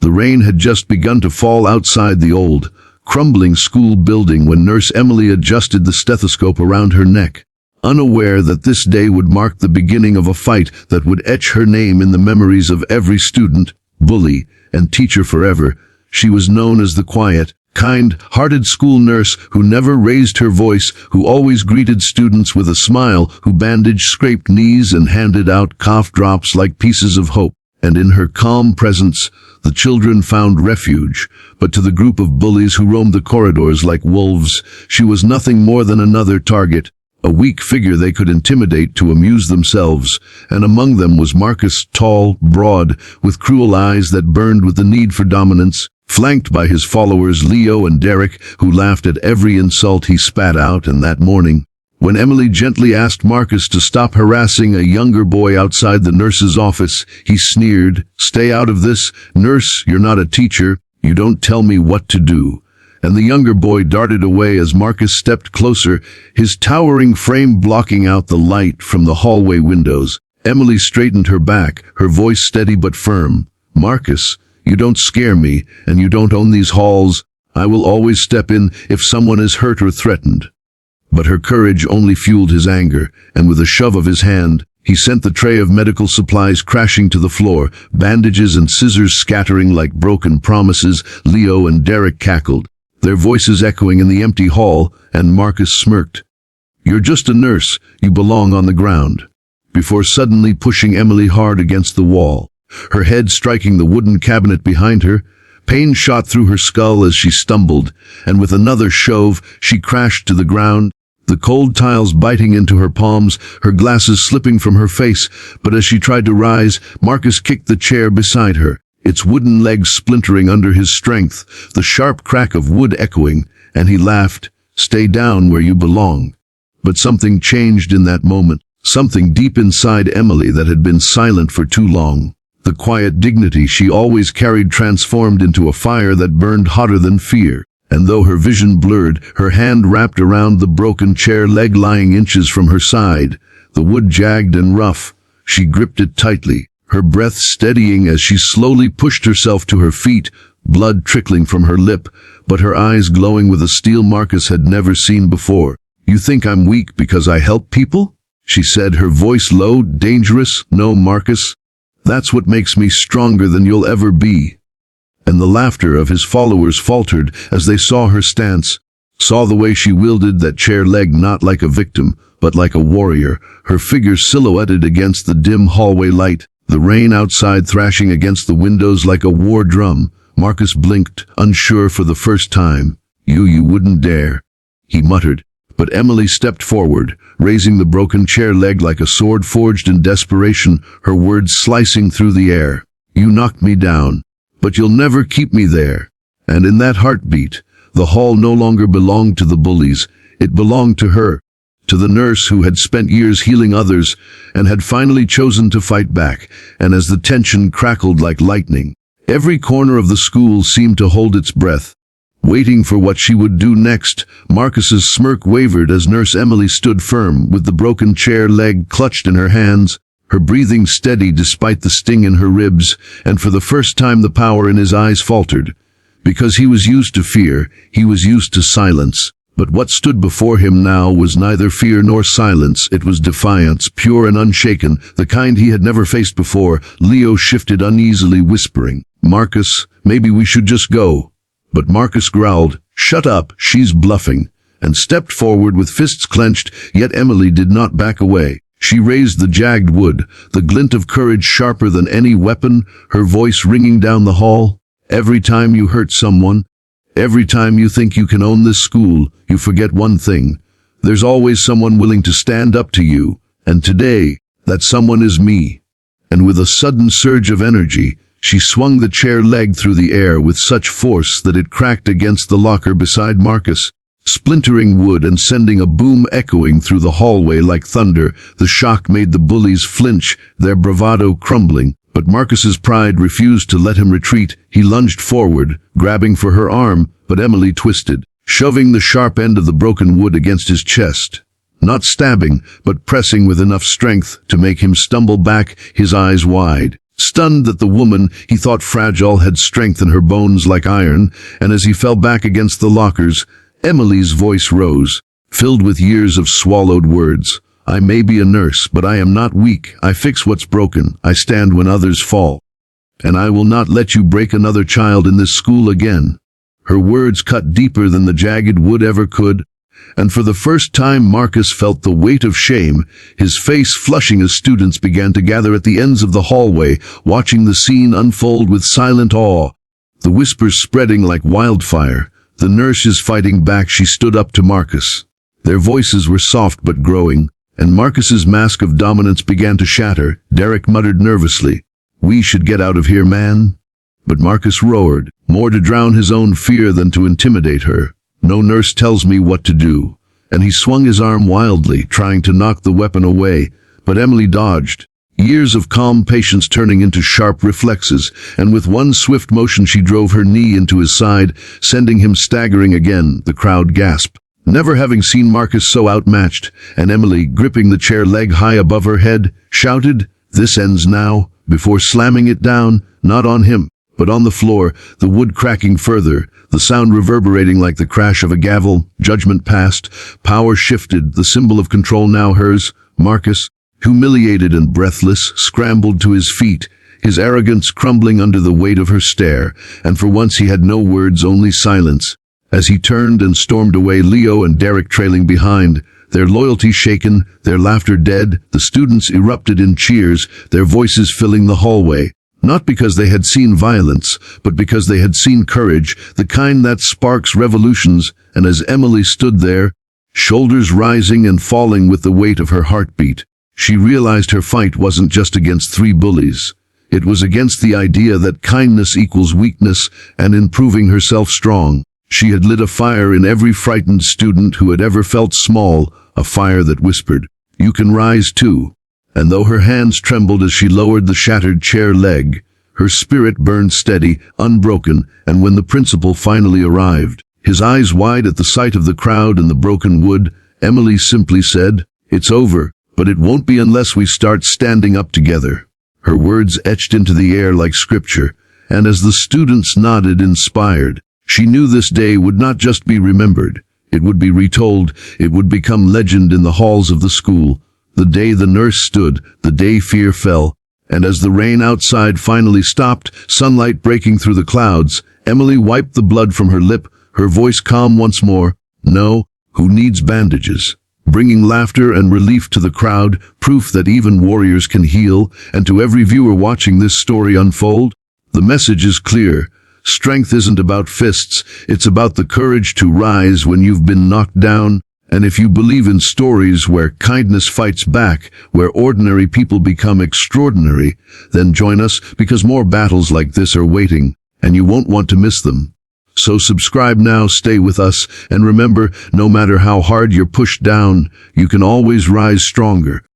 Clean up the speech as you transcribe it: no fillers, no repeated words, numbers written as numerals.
The rain had just begun to fall outside the old, crumbling school building when Nurse Emily adjusted the stethoscope around her neck. Unaware that this day would mark the beginning of a fight that would etch her name in the memories of every student, bully, and teacher forever, she was known as the quiet, kind-hearted school nurse who never raised her voice, who always greeted students with a smile, who bandaged scraped knees and handed out cough drops like pieces of hope. And in her calm presence, the children found refuge. But to the group of bullies who roamed the corridors like wolves, she was nothing more than another target, a weak figure they could intimidate to amuse themselves. And among them was Marcus, tall, broad, with cruel eyes that burned with the need for dominance, flanked by his followers Leo and Derek, who laughed at every insult he spat out. And that morning, when Emily gently asked Marcus to stop harassing a younger boy outside the nurse's office, he sneered, "Stay out of this, nurse, you're not a teacher, you don't tell me what to do." And the younger boy darted away as Marcus stepped closer, his towering frame blocking out the light from the hallway windows. Emily straightened her back, her voice steady but firm. "Marcus, you don't scare me, and you don't own these halls. I will always step in if someone is hurt or threatened." But her courage only fueled his anger, and with a shove of his hand, he sent the tray of medical supplies crashing to the floor, bandages and scissors scattering like broken promises. Leo and Derek cackled, their voices echoing in the empty hall, and Marcus smirked. "You're just a nurse, you belong on the ground," before suddenly pushing Emily hard against the wall, her head striking the wooden cabinet behind her. Pain shot through her skull as she stumbled, and with another shove, she crashed to the ground, the cold tiles biting into her palms, her glasses slipping from her face. But as she tried to rise, Marcus kicked the chair beside her, its wooden legs splintering under his strength, the sharp crack of wood echoing, and he laughed, "Stay down where you belong." But something changed in that moment, something deep inside Emily that had been silent for too long. The quiet dignity she always carried transformed into a fire that burned hotter than fear. And though her vision blurred, her hand wrapped around the broken chair leg lying inches from her side, the wood jagged and rough. She gripped it tightly, her breath steadying as she slowly pushed herself to her feet, blood trickling from her lip, but her eyes glowing with a steel Marcus had never seen before. "You think I'm weak because I help people?" she said, her voice low, dangerous. "No, Marcus. That's what makes me stronger than you'll ever be." And the laughter of his followers faltered as they saw her stance, saw the way she wielded that chair leg not like a victim, but like a warrior, her figure silhouetted against the dim hallway light, the rain outside thrashing against the windows like a war drum. Marcus blinked, unsure for the first time. You wouldn't dare," he muttered. But Emily stepped forward, raising the broken chair leg like a sword forged in desperation, her words slicing through the air. "You knocked me down, but you'll never keep me there." And in that heartbeat, the hall no longer belonged to the bullies, it belonged to her, to the nurse who had spent years healing others and had finally chosen to fight back. And as the tension crackled like lightning, every corner of the school seemed to hold its breath, waiting for what she would do next. Marcus's smirk wavered as Nurse Emily stood firm, with the broken chair leg clutched in her hands, her breathing steady despite the sting in her ribs, and for the first time the power in his eyes faltered. Because he was used to fear, he was used to silence. But what stood before him now was neither fear nor silence. It was defiance, pure and unshaken, the kind he had never faced before. Leo shifted uneasily, whispering, "Marcus, maybe we should just go." But Marcus growled, "Shut up, she's bluffing," and stepped forward with fists clenched. Yet Emily did not back away. She raised the jagged wood, the glint of courage sharper than any weapon, her voice ringing down the hall. "Every time you hurt someone, every time you think you can own this school, you forget one thing. There's always someone willing to stand up to you, and today, that someone is me." And with a sudden surge of energy, she swung the chair leg through the air with such force that it cracked against the locker beside Marcus, splintering wood and sending a boom echoing through the hallway like thunder. The shock made the bullies flinch, their bravado crumbling. But Marcus's pride refused to let him retreat. He lunged forward, grabbing for her arm, but Emily twisted, shoving the sharp end of the broken wood against his chest. Not stabbing, but pressing with enough strength to make him stumble back, his eyes wide. Stunned that the woman he thought fragile had strength in her bones like iron, and as he fell back against the lockers, Emily's voice rose, filled with years of swallowed words. I may be a nurse, but I am not weak. I fix what's broken. I stand when others fall. And I will not let you break another child in this school again. Her words cut deeper than the jagged wood ever could, and for the first time Marcus felt the weight of shame, his face flushing as students began to gather at the ends of the hallway, watching the scene unfold with silent awe. The whispers spreading like wildfire. The nurse is fighting back. She stood up to Marcus. Their voices were soft but growing, and Marcus's mask of dominance began to shatter. Derek muttered nervously, "We should get out of here, man." But Marcus roared, more to drown his own fear than to intimidate her. "No nurse tells me what to do." And he swung his arm wildly, trying to knock the weapon away, but Emily dodged. Years of calm patience turning into sharp reflexes, and with one swift motion she drove her knee into his side, sending him staggering again. The crowd gasped, never having seen Marcus so outmatched, and Emily, gripping the chair leg high above her head, shouted, "This ends now," before slamming it down, not on him, but on the floor, the wood cracking further, the sound reverberating like the crash of a gavel. Judgment passed, power shifted, the symbol of control now hers. Marcus, humiliated and breathless, scrambled to his feet, his arrogance crumbling under the weight of her stare, and for once he had no words, only silence. As he turned and stormed away, Leo and Derek trailing behind, their loyalty shaken, their laughter dead, the students erupted in cheers, their voices filling the hallway. Not because they had seen violence, but because they had seen courage, the kind that sparks revolutions. And as Emily stood there, shoulders rising and falling with the weight of her heartbeat, she realized her fight wasn't just against 3 bullies. It was against the idea that kindness equals weakness, and in proving herself strong, she had lit a fire in every frightened student who had ever felt small, a fire that whispered, "You can rise too." And though her hands trembled as she lowered the shattered chair leg, her spirit burned steady, unbroken, and when the principal finally arrived, his eyes wide at the sight of the crowd and the broken wood, Emily simply said, "It's over, but it won't be unless we start standing up together." Her words etched into the air like scripture, and as the students nodded inspired, she knew this day would not just be remembered, it would be retold, it would become legend in the halls of the school. The day the nurse stood, the day fear fell, and as the rain outside finally stopped, sunlight breaking through the clouds, Emily wiped the blood from her lip, her voice calm once more. "No, who needs bandages?" Bringing laughter and relief to the crowd, proof that even warriors can heal, and to every viewer watching this story unfold, the message is clear. Strength isn't about fists, it's about the courage to rise when you've been knocked down. And if you believe in stories where kindness fights back, where ordinary people become extraordinary, then join us, because more battles like this are waiting, and you won't want to miss them. So subscribe now, stay with us, and remember, no matter how hard you're pushed down, you can always rise stronger.